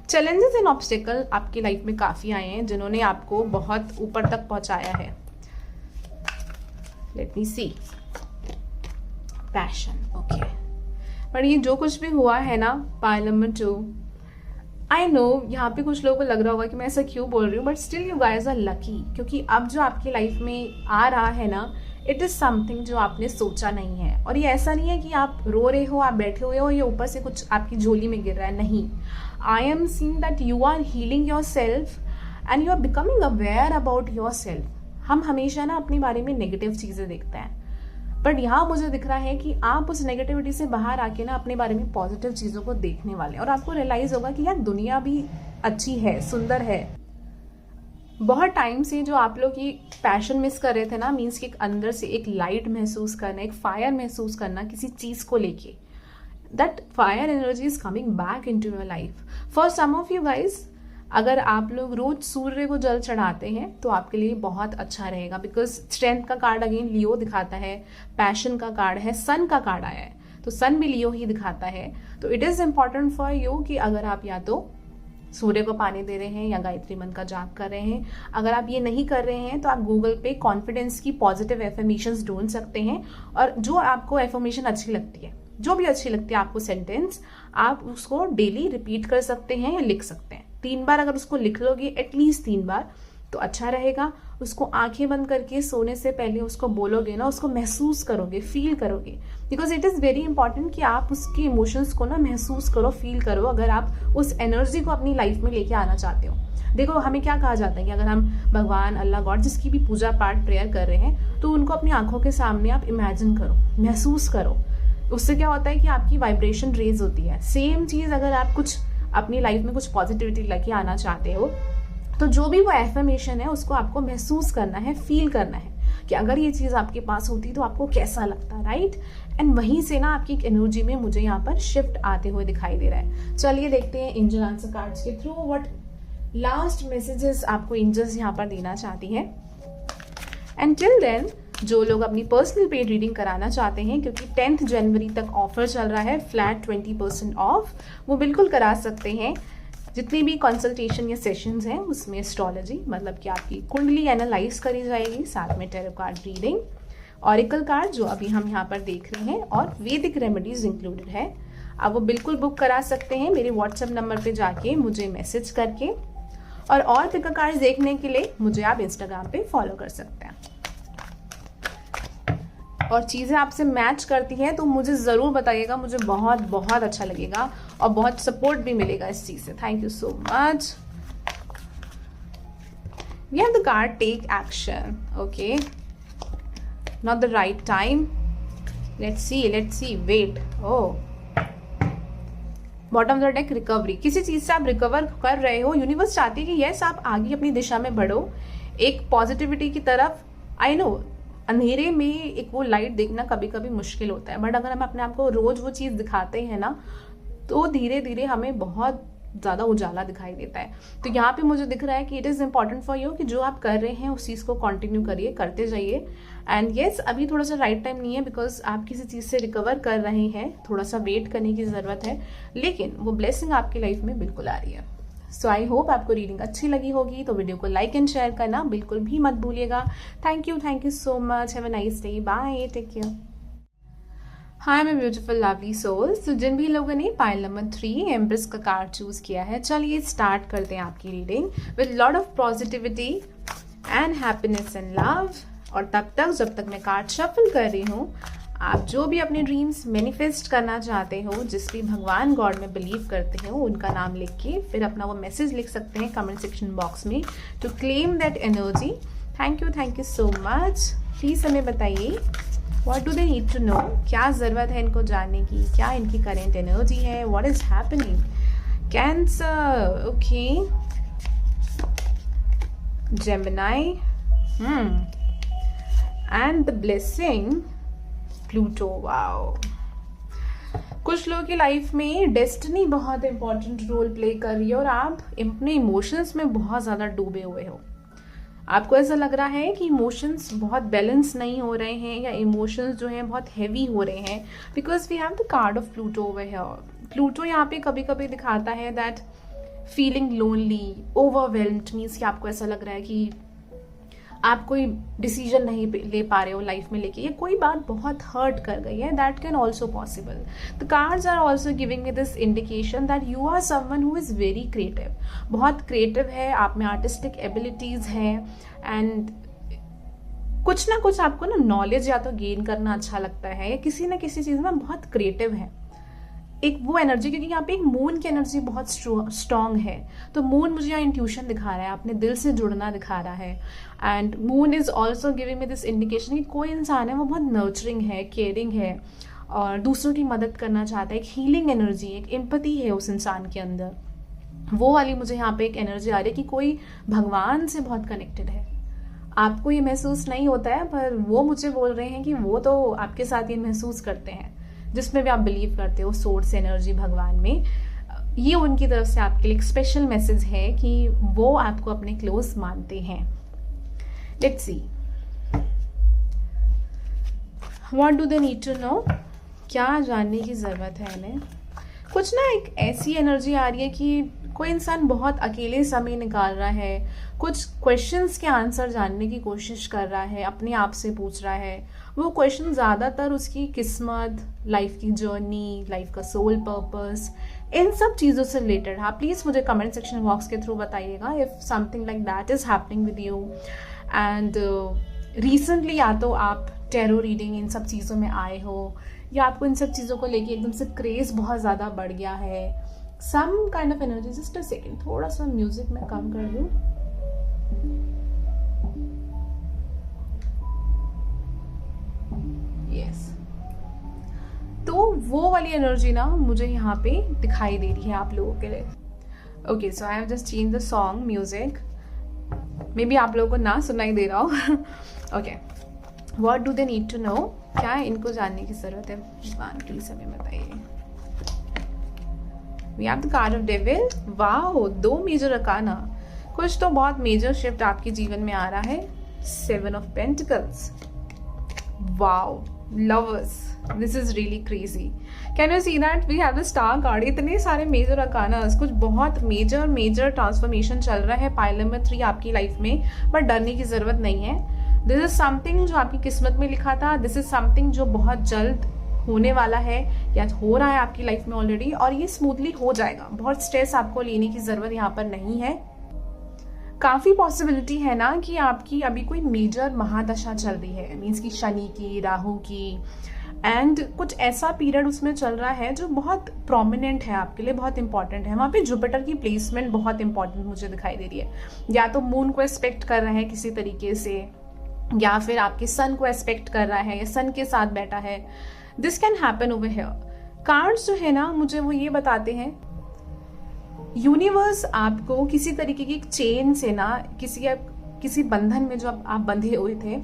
Challenges and obstacle आपकी लाइफ में काफ़ी आए हैं जिन्होंने आपको बहुत ऊपर तक पहुंचाया है। लेट मी सी, पैशन, ओके। पर ये जो कुछ भी हुआ है ना, पाइल नंबर 2, आई नो यहाँ पे कुछ लोगों को लग रहा होगा कि मैं ऐसा क्यों बोल रही हूँ, but still you guys are lucky, क्योंकि अब जो आपकी लाइफ में आ रहा है ना, इट इज़ समथिंग जो आपने सोचा नहीं है। और ये ऐसा नहीं है कि आप रो रहे हो, आप बैठे हुए हो, ये ऊपर से कुछ आपकी झोली में गिर रहा है, नहीं। I am seeing that you are healing yourself and you are becoming aware about yourself. हम हमेशा ना अपने बारे में नेगेटिव चीज़ें देखते हैं, बट यहाँ मुझे दिख रहा है कि आप उस नेगेटिविटी से बाहर आके ना अपने बारे में पॉजिटिव चीज़ों को देखने वाले हैं, और आपको रियलाइज होगा कि यार दुनिया भी अच्छी है, सुंदर है। बहुत टाइम से जो आप लोग ये पैशन मिस कर रहे थे ना, मीन्स कि एक अंदर से एक लाइट महसूस करना, एक फायर महसूस करना किसी चीज़ को लेके, that fire energy is coming back into your life. For some of you guys, अगर आप लोग रोज सूर्य को जल चढ़ाते हैं तो आपके लिए बहुत अच्छा रहेगा, बिकॉज स्ट्रेंथ का कार्ड अगेन लियो दिखाता है, पैशन का कार्ड है, सन का कार्ड आया है, तो सन भी लियो ही दिखाता है। तो it is important for you कि अगर आप या तो सूर्य को पानी दे रहे हैं या गायत्री मंत्र का जाप कर रहे हैं, अगर आप ये नहीं कर रहे हैं तो आप गूगल पे कॉन्फिडेंस की पॉजिटिव एफर्मेशंस ढूंढ सकते हैं, और जो आपको एफर्मेशन अच्छी लगती है, जो भी अच्छी लगती है आपको सेंटेंस, आप उसको डेली रिपीट कर सकते हैं या लिख सकते हैं। 3 बार अगर उसको लिख लोगे, एटलीस्ट 3 बार, तो अच्छा रहेगा। उसको आंखें बंद करके सोने से पहले उसको बोलोगे ना, उसको महसूस करोगे, फील करोगे, because it is very important कि आप उसके इमोशंस को ना महसूस करो, फील करो, अगर आप उस एनर्जी को अपनी लाइफ में लेके आना चाहते हो। देखो, हमें क्या कहा जाता है कि अगर हम भगवान, अल्लाह, गॉड, जिसकी भी पूजा पाठ प्रेयर कर रहे हैं, तो उनको अपनी आंखों के सामने आप इमेजिन करो, महसूस करो। उससे क्या होता है कि आपकी वाइब्रेशन रेज होती है। सेम चीज़ अगर आप कुछ अपनी लाइफ में कुछ पॉजिटिविटी लेके आना चाहते हो, तो जो भी वो एफर्मेशन है उसको आपको महसूस करना है, फील करना है कि अगर ये चीज़ आपके पास होती तो आपको कैसा लगता, राइट। एंड वहीं से ना आपकी एनर्जी में मुझे यहाँ पर शिफ्ट आते हुए दिखाई दे रहा है। चलिए देखते हैं एंजल आंसर कार्ड्स के थ्रू व्हाट लास्ट मैसेजेस आपको एंजल्स यहाँ पर देना चाहती हैं। एंड टिल देन, जो लोग अपनी पर्सनल पेड रीडिंग कराना चाहते हैं, क्योंकि 10 जनवरी तक ऑफर चल रहा है, फ्लैट 20% ऑफ, वो बिल्कुल करा सकते हैं। जितनी भी कंसल्टेशन या सेशंस हैं उसमें एस्ट्रोलॉजी, मतलब कि आपकी कुंडली एनालाइज करी जाएगी, साथ में tarot card reading, oracle card जो अभी हम यहाँ पर देख रहे हैं, और वैदिक रेमेडीज इंक्लूडेड है। आप वो बिल्कुल बुक करा सकते हैं मेरे व्हाट्सएप नंबर पे जाके मुझे मैसेज करके, और पिक कार्ड देखने के लिए मुझे आप इंस्टाग्राम पे फॉलो कर सकते हैं। और चीज़ें आपसे मैच करती हैं तो मुझे ज़रूर बताइएगा, मुझे बहुत बहुत अच्छा लगेगा और बहुत सपोर्ट भी मिलेगा इस चीज़ से। Thank you so much. We have the card take action, okay, not the right time, let's see, wait. Oh, bottom of the deck, recovery. किसी चीज़ से आप रिकवर कर रहे हो, यूनिवर्स चाहती है कि यस आप आगे अपनी दिशा में बढ़ो, एक पॉजिटिविटी की तरफ। आई नो अंधेरे में एक वो लाइट देखना कभी कभी मुश्किल होता है, बट अगर हम अपने आप को रोज वो चीज़ दिखाते हैं ना, तो धीरे धीरे हमें बहुत ज़्यादा उजाला दिखाई देता है। तो यहाँ पे मुझे दिख रहा है कि it is important for you कि जो आप कर रहे हैं उस चीज़ को कंटिन्यू करिए, करते जाइए। एंड येस, अभी थोड़ा सा राइट टाइम नहीं है, बिकॉज आप किसी चीज़ से रिकवर कर रहे हैं, थोड़ा सा वेट करने की ज़रूरत है, लेकिन वो ब्लेसिंग आपकी लाइफ में बिल्कुल आ रही है। सो आई होप आपको रीडिंग अच्छी लगी होगी, तो वीडियो को लाइक एंड शेयर करना बिल्कुल भी मत भूलिएगा। Thank you so much. Have a nice day. Bye, take care. Hi my beautiful lovely souls. तो जिन भी लोगों ने पाइल नंबर 3 एम्प्रेस का कार्ड चूज किया है, चलिए स्टार्ट करते हैं आपकी reading with lot of positivity and happiness and love. और तब तक जब तक मैं कार्ड शफल कर रही हूँ, आप जो भी अपने ड्रीम्स मैनिफेस्ट करना चाहते हो, जिस भी भगवान गॉड में बिलीव करते हो, उनका नाम लिख के फिर अपना वो मैसेज लिख सकते हैं कमेंट सेक्शन बॉक्स में to claim that energy. Thank you so much. Please हमें बताइए what do they need to know, क्या ज़रूरत है इनको जानने की, क्या इनकी करेंट एनर्जी है, what is happening. Cancer, okay, Gemini and the blessing Pluto. Wow, कुछ लोगों की लाइफ में डेस्टिनी बहुत इंपॉर्टेंट रोल प्ले कर रही है और आप अपने इमोशंस में बहुत ज़्यादा डूबे हुए हो। आपको ऐसा लग रहा है कि इमोशंस बहुत बैलेंस नहीं हो रहे हैं या इमोशंस जो हैं बहुत हैवी हो रहे हैं, because we have the card of Pluto over here. Pluto यहाँ पे कभी कभी दिखाता है that feeling lonely, overwhelmed, means कि आपको ऐसा लग रहा है कि आप कोई डिसीजन नहीं ले पा रहे हो लाइफ में लेके, ये कोई बात बहुत हर्ट कर गई है। That can also possible. The cards are also giving me this indication that you are someone who is very creative, बहुत क्रिएटिव है, आप में आर्टिस्टिक एबिलिटीज़ हैं एंड कुछ ना कुछ आपको ना नॉलेज या तो गेन करना अच्छा लगता है या किसी ना किसी चीज़ में बहुत क्रिएटिव है। एक वो एनर्जी, क्योंकि यहाँ पे एक मून की एनर्जी बहुत स्ट्रॉन्ग है, तो मून मुझे यहाँ इंट्यूशन दिखा रहा है, अपने दिल से जुड़ना दिखा रहा है। And moon is also giving me this indication कि कोई इंसान है वो बहुत नर्चरिंग है, केयरिंग है और दूसरों की मदद करना चाहता है। एक हीलिंग एनर्जी, एक एम्पैथी है उस इंसान के अंदर। वो वाली मुझे यहाँ पे एक एनर्जी आ रही है कि कोई भगवान से बहुत कनेक्टेड है। आपको ये महसूस नहीं होता है, पर वो मुझे बोल रहे हैं कि वो तो आपके साथ ये महसूस करते हैं, जिसमें भी आप बिलीव करते हो सोर्स एनर्जी भगवान में। ये उनकी तरफ से आपके लिए एक स्पेशल मैसेज है कि वो आपको अपने क्लोज मानते हैं। Let's see what do they need to know, क्या जानने की ज़रूरत है इन्हें। कुछ ना एक ऐसी एनर्जी आ रही है कि कोई इंसान बहुत अकेले समय निकाल रहा है, कुछ क्वेश्चंस के आंसर जानने की कोशिश कर रहा है, अपने आप से पूछ रहा है। वो क्वेश्चन ज़्यादातर उसकी किस्मत, लाइफ की जर्नी, लाइफ का सोल पर्पस, इन सब चीज़ों से रिलेटेड। आप प्लीज़ मुझे कमेंट सेक्शन बॉक्स के थ्रू बताइएगा if something like that is happening with you. And recently या तो आप टैरो रीडिंग इन सब चीज़ों में आए हो या आपको इन सब चीज़ों को लेके एकदम से क्रेज बहुत ज़्यादा बढ़ गया है। Some kind of energy. Just a second, थोड़ा सा म्यूजिक मैं कम कर दूँ। यस, तो वो वाली एनर्जी ना मुझे यहाँ पे दिखाई दे रही है आप लोगों के लिए। Okay, so I have just change the song music, maybe आप लोगों को ना सुनाई दे रहा हो। Okay, what do they need to know, क्या इनको जानने की जरूरत है भगवान, प्लीज हमें बताइए। We have the card of devil. Wow, 2 major arcana. कुछ तो बहुत मेजर शिफ्ट आपके जीवन में आ रहा है। 7 of pentacles. Wow, lovers, this is really crazy. Can you see that we have the star card. इतने सारे मेजर अकानास, कुछ बहुत मेजर ट्रांसफॉर्मेशन चल रहा है पाइल नंबर 3 आपकी लाइफ में, बट डरने की जरूरत नहीं है। दिस इज समथिंग जो आपकी किस्मत में लिखा था, दिस इज समथिंग जो बहुत जल्द होने वाला है या हो रहा है आपकी लाइफ में ऑलरेडी, और ये स्मूथली हो जाएगा। बहुत स्ट्रेस आपको लेने की जरूरत यहाँ पर नहीं है। काफ़ी पॉसिबिलिटी है ना कि आपकी अभी कोई मेजर महादशा चल रही है, मीन्स की शनि की, राहु की, एंड कुछ ऐसा पीरियड उसमें चल रहा है जो बहुत प्रोमिनेंट है आपके लिए, बहुत इंपॉर्टेंट है। वहाँ पे जुपिटर की प्लेसमेंट बहुत इंपॉर्टेंट मुझे दिखाई दे रही है। या तो मून को एस्पेक्ट कर रहा है किसी तरीके से, या फिर आपके सन को एस्पेक्ट कर रहा है या सन के साथ बैठा है। This can happen over here. Cards जो है ना मुझे वो ये बताते हैं, यूनिवर्स आपको किसी तरीके की चेन से ना, किसी बंधन में जो आप बंधे हुए थे,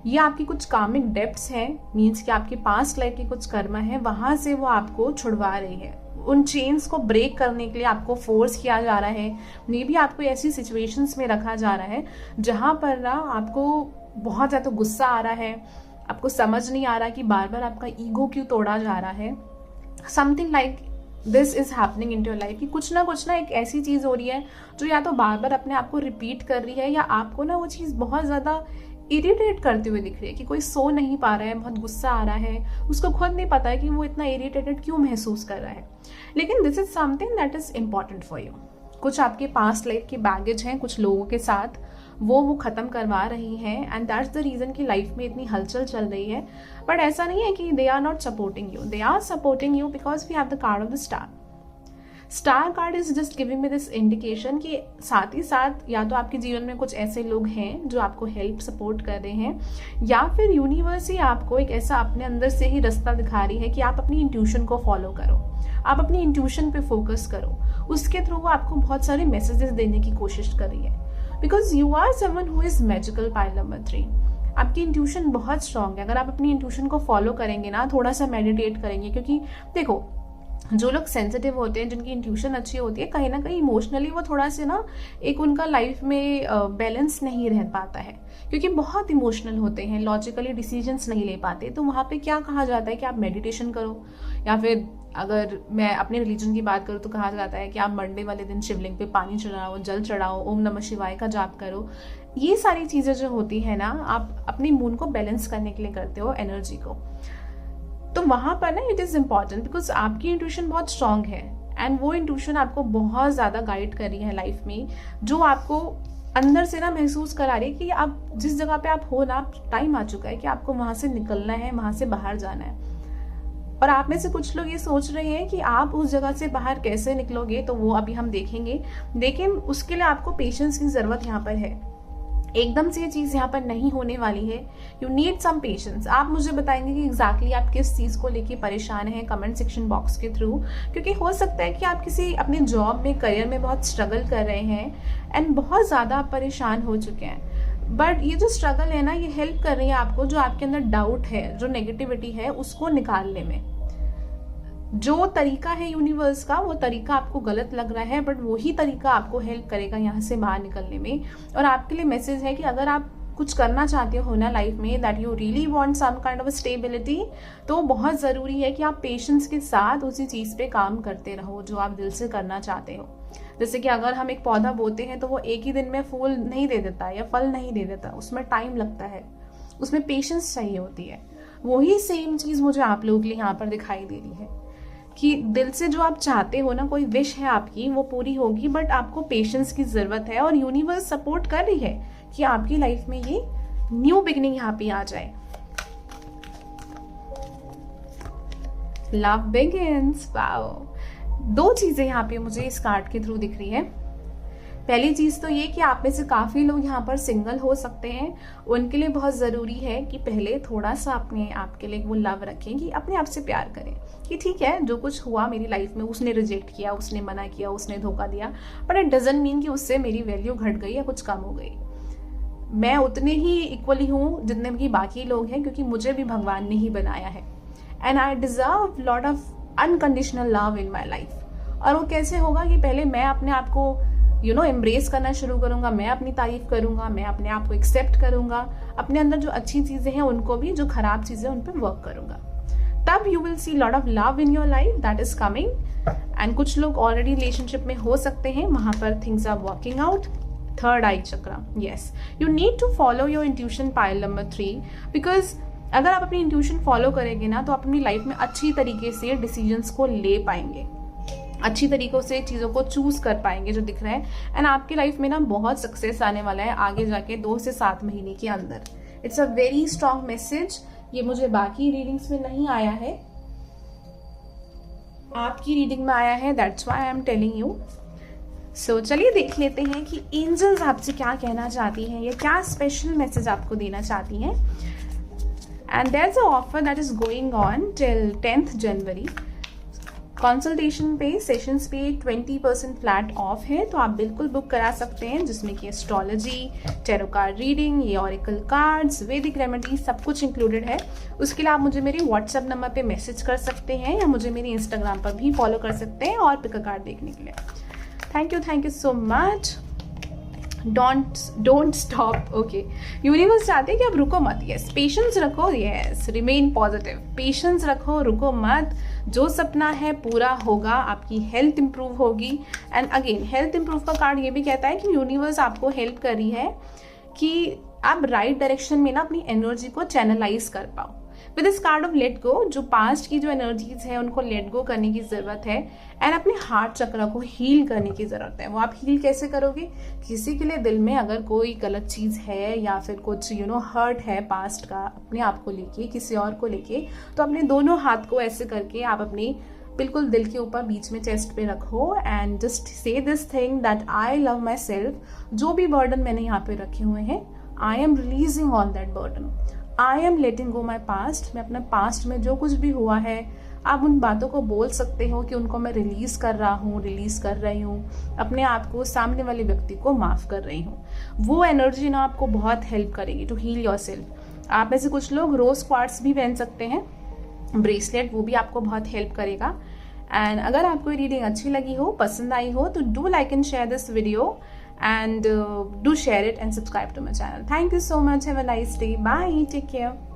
ये आपकी कुछ कामिक डेप्थ्स हैं, मीन्स कि आपके पास्ट लाइफ के कुछ कर्म है, वहां से वो आपको छुड़वा रही है। उन चेन्स को ब्रेक करने के लिए आपको फोर्स किया जा रहा है। मे बी आपको ऐसी सिचुएशंस में रखा जा रहा है जहां पर ना आपको बहुत ज़्यादा गुस्सा आ रहा है, आपको समझ नहीं आ रहा कि बार बार आपका ईगो क्यों तोड़ा जा रहा है। Something like this is happening in your life, कि कुछ ना एक ऐसी चीज़ हो रही है जो या तो बार बार अपने आप को रिपीट कर रही है, या आपको ना वो चीज़ बहुत ज़्यादा इरिटेट करते हुए दिख रही है, कि कोई सो नहीं पा रहा है, बहुत गुस्सा आ रहा है, उसको खुद नहीं पता है कि वो इतना इरिटेटेड क्यों महसूस कर रहा है। लेकिन this is something that is important for you. कुछ आपके पास्ट लाइफ की बैगेज हैं कुछ लोगों के साथ, वो ख़त्म करवा रही हैं, एंड दैट्स द रीज़न कि लाइफ में इतनी हलचल चल रही है। बट ऐसा नहीं है कि they are not supporting you, they are supporting you because we have the card of the star card is just giving me this indication कि साथ ही साथ या तो आपके जीवन में कुछ ऐसे लोग हैं जो आपको हेल्प सपोर्ट कर रहे हैं, या फिर यूनिवर्स ही आपको एक ऐसा अपने अंदर से ही रास्ता दिखा रही है कि आप अपनी इंट्यूशन को फॉलो करो, आप अपनी इंट्यूशन पे फोकस करो। उसके थ्रू वो आपको बहुत सारे मैसेजेस देने की कोशिश कर रही है, because you are someone who is magical pile number 3। आपकी इंट्यूशन बहुत स्ट्रांग है। अगर आप अपनी इंट्यूशन को फॉलो करेंगे ना, थोड़ा सा मेडिटेट करेंगे, क्योंकि देखो जो लोग सेंसिटिव होते हैं, जिनकी इंट्यूशन अच्छी होती है, कहीं ना कहीं इमोशनली वो थोड़ा से ना एक उनका लाइफ में बैलेंस नहीं रह पाता है, क्योंकि बहुत इमोशनल होते हैं, लॉजिकली डिसीजंस नहीं ले पाते। तो वहाँ पे क्या कहा जाता है कि आप मेडिटेशन करो, या फिर अगर मैं अपने रिलीजन की बात करूँ तो कहा जाता है कि आप मंडे वाले दिन शिवलिंग पे पानी चढ़ाओ, जल चढ़ाओ, ओम नमः शिवाय का जाप करो। ये सारी चीज़ें जो होती है ना, आप अपनी मूड को बैलेंस करने के लिए करते हो, एनर्जी को। तो वहाँ पर ना इट इज़ इम्पॉर्टेंट बिकॉज आपकी इंट्यूशन बहुत स्ट्रांग है, एंड वो इंट्यूशन आपको बहुत ज़्यादा गाइड कर रही है लाइफ में, जो आपको अंदर से ना महसूस करा रही है कि आप जिस जगह पे आप हो ना, टाइम आ चुका है कि आपको वहाँ से निकलना है, वहाँ से बाहर जाना है। और आप में से कुछ लोग ये सोच रहे हैं कि आप उस जगह से बाहर कैसे निकलोगे, तो वो अभी हम देखेंगे। लेकिन उसके लिए आपको पेशेंस की ज़रूरत यहाँ पर है। एकदम से ये चीज़ यहाँ पर नहीं होने वाली है। You need some patience. आप मुझे बताएंगे कि एग्जैक्टली आप किस चीज़ को लेके परेशान हैं कमेंट सेक्शन बॉक्स के थ्रू, क्योंकि हो सकता है कि आप किसी अपने जॉब में, करियर में बहुत स्ट्रगल कर रहे हैं एंड बहुत ज़्यादा आप परेशान हो चुके हैं। बट ये जो स्ट्रगल है ना, ये हेल्प कर रही है आपको, जो आपके अंदर डाउट है, जो नेगेटिविटी है, उसको निकालने में। जो तरीका है यूनिवर्स का, वो तरीका आपको गलत लग रहा है, बट वही तरीका आपको हेल्प करेगा यहाँ से बाहर निकलने में। और आपके लिए मैसेज है कि अगर आप कुछ करना चाहते हो ना लाइफ में, that you really want some kind of stability, तो बहुत ज़रूरी है कि आप पेशेंस के साथ उसी चीज़ पे काम करते रहो जो आप दिल से करना चाहते हो। जैसे कि अगर हम एक पौधा बोते हैं तो वो एक ही दिन में फूल नहीं दे देता या फल नहीं दे देता, उसमें टाइम लगता है, उसमें पेशेंस चाहिए होती है। वही सेम चीज़ मुझे आप लोगों के लिए यहाँ पर दिखाई दे रही है कि दिल से जो आप चाहते हो ना, कोई विश है आपकी, वो पूरी होगी, बट आपको पेशेंस की ज़रूरत है। और यूनिवर्स सपोर्ट कर रही है कि आपकी लाइफ में ये न्यू बिगनिंग यहाँ पे आ जाए। Love begins. वाओ, दो चीज़ें यहाँ पे मुझे इस कार्ड के थ्रू दिख रही है। पहली चीज़ तो ये कि आप में से काफ़ी लोग यहाँ पर सिंगल हो सकते हैं। उनके लिए बहुत ज़रूरी है कि पहले थोड़ा सा अपने आप के लिए वो लव रखें, कि अपने आप से प्यार करें कि ठीक है, जो कुछ हुआ मेरी लाइफ में, उसने रिजेक्ट किया, उसने मना किया, उसने धोखा दिया, बट इट डजंट मीन कि उससे मेरी वैल्यू घट गई या कुछ कम हो गई। मैं उतने ही इक्वली हूँ जितने भी बाकी लोग हैं, क्योंकि मुझे भी भगवान ने ही बनाया है, and I deserve lot of unconditional love in my life. और वो कैसे होगा कि पहले मैं अपने आप को एम्ब्रेस करना शुरू करूंगा, मैं अपनी तारीफ करूंगा, मैं अपने आप को एक्सेप्ट करूंगा, अपने अंदर जो अच्छी चीजें हैं उनको भी, जो खराब चीजें उन पर वर्क करूंगा, तब you will see lot of love in your life that is coming. And कुछ लोग ऑलरेडी रिलेशनशिप में हो सकते हैं, वहां पर things are working out. Third eye chakra, yes, you need to follow your intuition pile number 3, because अगर आप अपनी इंट्यूशन फॉलो करेंगे ना, तो अपनी लाइफ में अच्छी तरीके से डिसीजंस को ले पाएंगे, अच्छी तरीकों से चीज़ों को चूज कर पाएंगे जो दिख रहा है, एंड आपकी लाइफ में ना बहुत सक्सेस आने वाला है आगे जाके 2 से 7 महीने के अंदर। It's a very strong message. ये मुझे बाकी रीडिंग्स में नहीं आया है, आपकी रीडिंग में आया है, that's why I am telling you. So चलिए देख लेते हैं कि एंजल्स आपसे क्या कहना चाहती हैं, या क्या स्पेशल मैसेज आपको देना चाहती हैं। And there is a offer that is going on till 10th January. Consultation पे, सेशंस पे 20% फ्लैट ऑफ है, तो आप बिल्कुल बुक करा सकते हैं, जिसमें कि एस्ट्रोलॉजी, टैरो कार्ड रीडिंग, ये ऑरेकल कार्ड्स, वैदिक रेमेडी, सब कुछ इंक्लूडेड है। उसके लिए आप मुझे मेरे व्हाट्सएप नंबर पे मैसेज कर सकते हैं, या मुझे मेरी इंस्टाग्राम पर भी फॉलो कर सकते हैं और पिक अ कार्ड देखने के लिए। Thank you so much. Don't stop. Okay, universe चाहते हैं कि आप रुको मत। यस, पेशेंस रखो। Yes, remain positive. पेशेंस रखो, रुको मत। जो सपना है पूरा होगा, आपकी हेल्थ इंप्रूव होगी। एंड अगेन हेल्थ इंप्रूव का कार्ड ये भी कहता है कि यूनिवर्स आपको हेल्प कर रही है कि आप राइट डायरेक्शन में ना अपनी एनर्जी को चैनलाइज कर पाओ। With this card of let go, जो पास्ट की जो एनर्जीज है उनको लेट गो करने की जरूरत है एंड अपने हार्ट चक्र को हील करने की जरूरत है। वो आप हील कैसे करोगे? किसी के लिए दिल में अगर कोई गलत चीज है या फिर कुछ हर्ट है पास्ट का अपने आप को लेके, किसी और को लेके, तो अपने दोनों हाथ को ऐसे करके आप अपने बिल्कुल दिल के ऊपर बीच में चेस्ट पे रखो and just say this thing that I love my self. जो भी बर्डन मैंने यहाँ पे रखे हुए हैं, I am releasing all that burden, I am letting go my past. मैं अपने पास्ट में जो कुछ भी हुआ है, आप उन बातों को बोल सकते हो कि उनको मैं रिलीज कर रहा हूँ, रिलीज कर रही हूँ, अपने आप को, सामने वाले व्यक्ति को माफ कर रही हूँ। वो एनर्जी ना आपको बहुत हेल्प करेगी टू हील योर सेल्फ। आप में से कुछ लोग रोज क्वार्ट्स भी पहन सकते हैं, ब्रेसलेट, वो भी आपको बहुत हेल्प करेगा। एंड अगर आपको रीडिंग अच्छी लगी हो, पसंद आई हो, तो do like and share this video and do share it and subscribe to my channel. Thank you so much. Have a nice day. Bye. Take care.